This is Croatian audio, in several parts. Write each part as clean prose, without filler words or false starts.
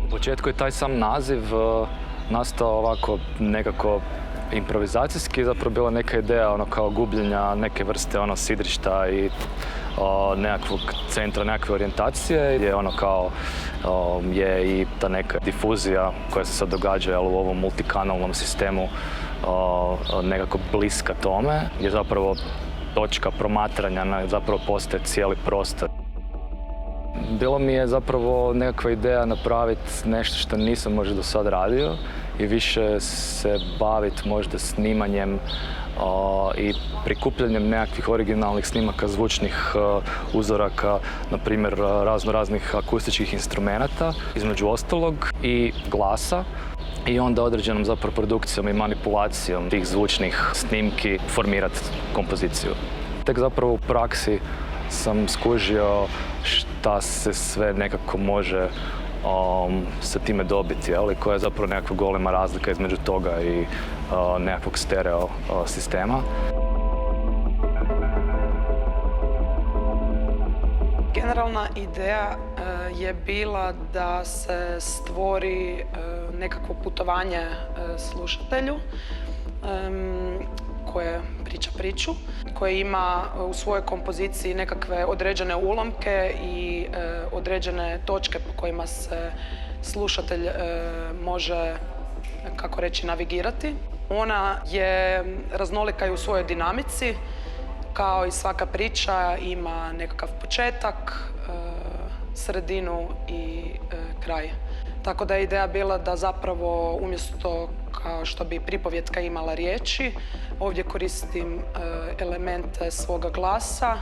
U početku je taj sam naziv nastao ovako nekako improvizacijski, zapravo bila neka ideja ono kao gubljenja neke vrste ono sidrišta i nekakvog centra, nekakve orijentacije gdje ono kao je i ta neka difuzija koja se sad događa u ovom multikanalnom sistemu nekako bliska tome, gdje zapravo točka promatranja zapravo postaje cijeli prostor. Bilo mi je zapravo nekakva ideja napraviti nešto što nisam možda do sad radio i više se baviti možda snimanjem i prikupljanjem nekakvih originalnih snimaka zvučnih uzoraka, na primjer raznih akustičkih instrumenata, između ostalog i glasa, i onda određenom zapravo produkcijom i manipulacijom tih zvučnih snimki formirati kompoziciju. Tek zapravo u praksi sam skužio šta se sve nekako može sa time dobiti, koja je zapravo nekakva golema razlika između toga i nekakvog stereo sistema. Generalna ideja je bila da se stvori nekakvo putovanje slušatelju koje priča priču, koje ima u svojoj kompoziciji nekakve određene ulomke i određene točke po kojima se slušatelj može, kako reći, navigirati. Ona je raznolika i u svojoj dinamici, kao i svaka priča ima nekakav početak, sredinu i kraj. Tako da je ideja bila da zapravo umjesto kao što bi pripovjetka imala riječi, ovdje koristim elemente svoga glasa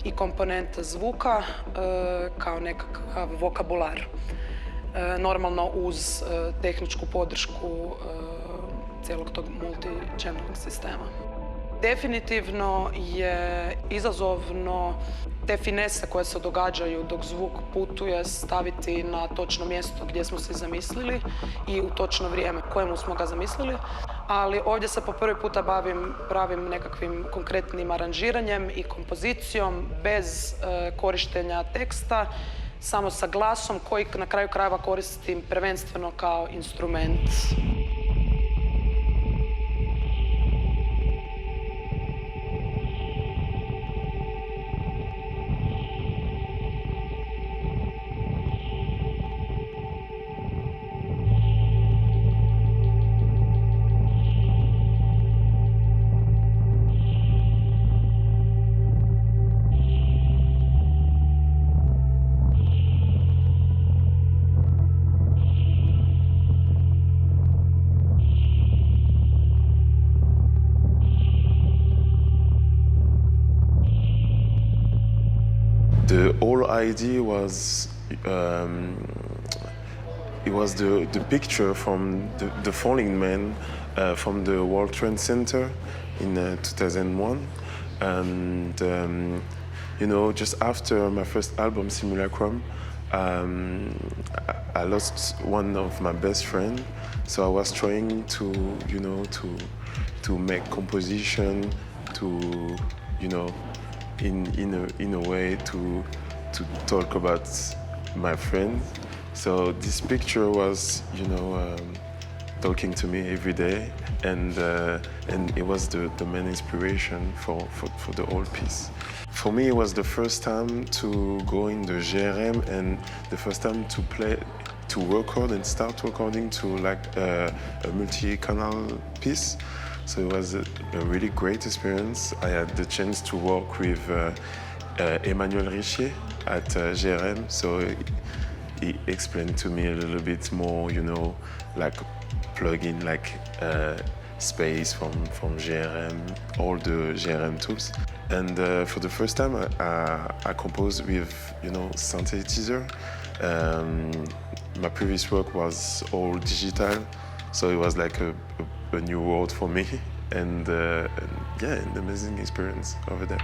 i komponente zvuka kao nekakav vokabular. Normalno uz tehničku podršku cijelog tog multi-channel sistema. Definitivno je izazovno te finese koje se događaju dok zvuk putuje staviti na točno mjesto gdje smo se zamislili i u točno vrijeme kojemu smo ga zamislili. Ali ovdje se po prvi puta bavim pravim nekakvim konkretnim aranžiranjem i kompozicijom bez korištenja teksta, samo sa glasom koji na kraju krajeva koristim prvenstveno kao instrument. The whole idea was it was the picture from the falling man from the World Trade Center in 2001, and you know, just after my first album Simulacrum, I lost one of my best friends, so I was trying to, you know, to make composition, to, you know, in a way to talk about my friend. So this picture was, you know, talking to me every day, and it was the main inspiration for the whole piece. For me, it was the first time to go in the GRM and the first time to record and start recording to like a multi-canal piece. So it was a really great experience. I had the chance to work with Emmanuel Richier at GRM, so he explained to me a little bit more, you know, like plug in like space from GRM, all the GRM tools. And for the first time, I composed with, you know, synthesizer. My previous work was all digital, so it was like a new world for me, and yeah, an amazing experience over there.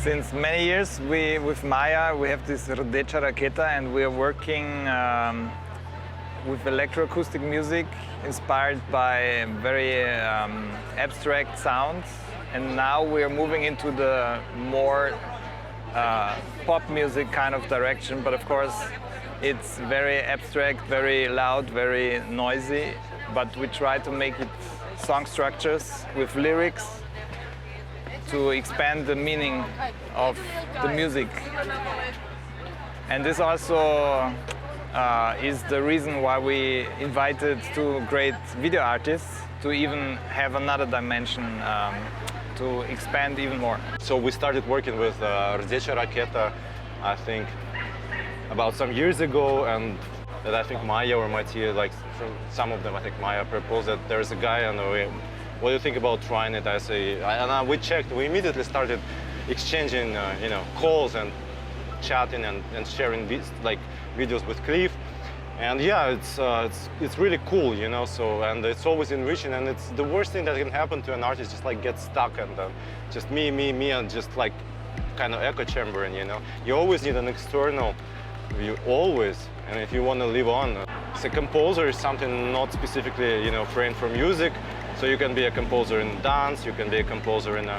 Since many years, with Maya, we have this Rdecha Raketa, and we are working with electroacoustic music inspired by very abstract sounds. And now we are moving into the more pop music kind of direction, but of course it's very abstract, very loud, very noisy, but we try to make it song structures with lyrics to expand the meaning of the music. And this also is the reason why we invited two great video artists to even have another dimension to expand even more. So we started working with Rdecha Raketa, I think, about some years ago, and that I think Maya or Mattia, like from some of them, I think Maya proposed that there's a guy and what do you think about trying it? I say, we checked, we immediately started exchanging calls and chatting and sharing videos with Cliff. And yeah, it's really cool, so, and it's always enriching, and it's the worst thing that can happen to an artist, just like get stuck and just me, and just like kind of echo chamber, and you always need an external view, always, and if you want to live on. As a composer is something not specifically, framed for music, so you can be a composer in dance, you can be a composer in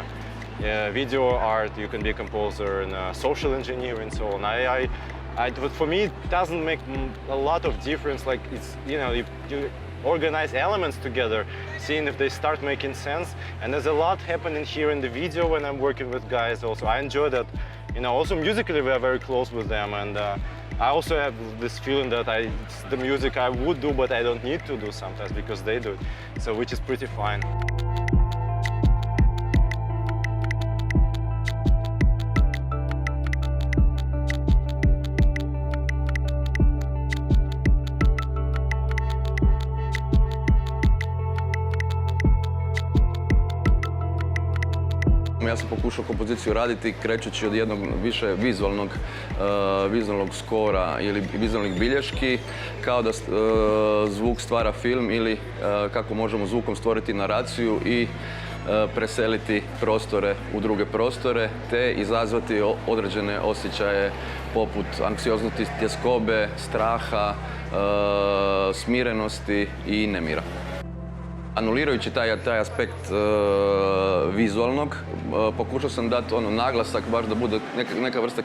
video art, you can be a composer in social engineering, so on. But for me, it doesn't make a lot of difference. Like it's, if you organize elements together, seeing if they start making sense. And there's a lot happening here in the video when I'm working with guys. Also, I enjoy that. Also musically we are very close with them, and I also have this feeling that it's the music I would do, but I don't need to do sometimes because they do it. So, which is pretty fine. Ja sam pokušao kompoziciju raditi krećući od jednog više vizualnog skora ili vizualnih bilješki, kao da zvuk stvara film ili kako možemo zvukom stvoriti naraciju i preseliti prostore u druge prostore, te izazvati određene osjećaje poput anksioznosti, tjeskobe, straha, smirenosti i nemira. Anulirajući taj aspekt vizualnog, pokušao sam dati naglasak baš da bude neka vrsta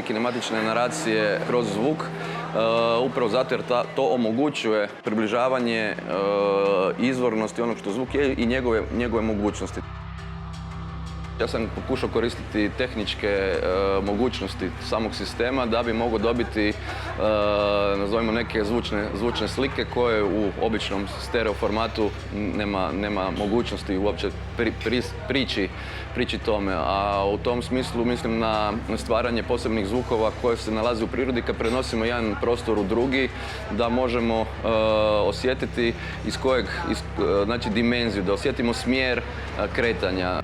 kinematične naracije kroz zvuk, upravo zato jer to omogućuje približavanje izvornosti onog što zvuk je i njegove mogućnosti. Ja sam pokušao koristiti tehničke mogućnosti samog sistema da bi mogao dobiti, nazovimo, neke zvučne slike koje u običnom stereo formatu nema mogućnosti uopće prići tome. A u tom smislu mislim na stvaranje posebnih zvukova koje se nalaze u prirodi kad prenosimo jedan prostor u drugi, da možemo osjetiti znači dimenziju, da osjetimo smjer kretanja.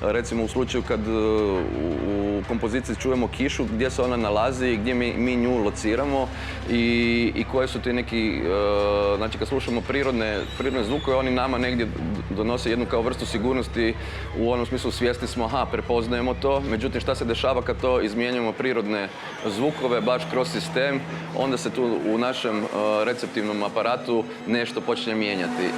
Recimo u slučaju kad u kompoziciji čujemo kišu, gdje se ona nalazi i gdje mi nju lociramo i koje su ti neki, znači kad slušamo prirodne zvukove, oni nama negdje donose jednu kao vrstu sigurnosti, u onom smislu svjesni smo, prepoznajemo to, međutim šta se dešava kad to izmijenjamo prirodne zvukove baš kroz sistem, onda se tu u našem receptivnom aparatu nešto počne mijenjati.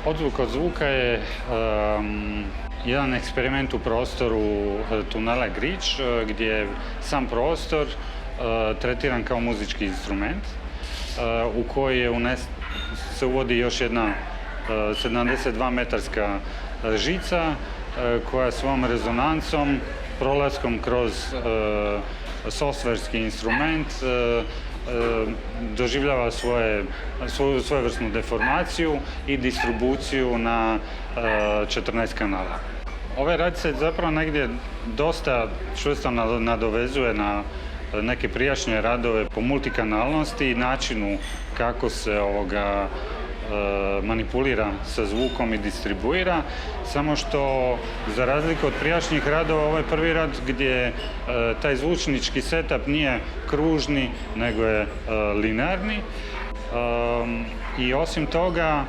Odzvuk od zvuka je jedan eksperiment u prostoru tunela Grič, gdje je sam prostor tretiran kao muzički instrument, u koji se uvodi još jedna 72-metarska žica koja svojom rezonancom, prolaskom kroz softverski instrument doživljava svojevrsnu deformaciju i distribuciju na 14 kanala. Ovaj rad se zapravo negdje dosta čvrsto nadovezuje na neke prijašnje radove po multikanalnosti i načinu kako se manipulira sa zvukom i distribuira, samo što za razliku od prijašnjih radova ovo je prvi rad gdje taj zvučnički setup nije kružni nego je linearni i osim toga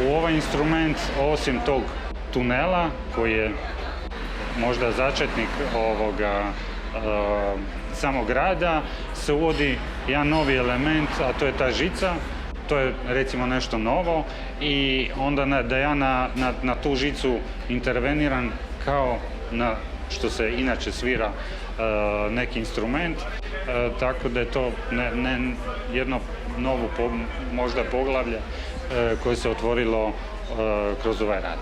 u ovaj instrument osim tog tunela koji je možda začetnik samog rada se uvodi jedan novi element, a to je ta žica. To je recimo nešto novo i onda da ja na tu žicu interveniram kao na što se inače svira neki instrument, tako da je to jedno novo možda poglavlje koje se otvorilo kroz ovaj rad.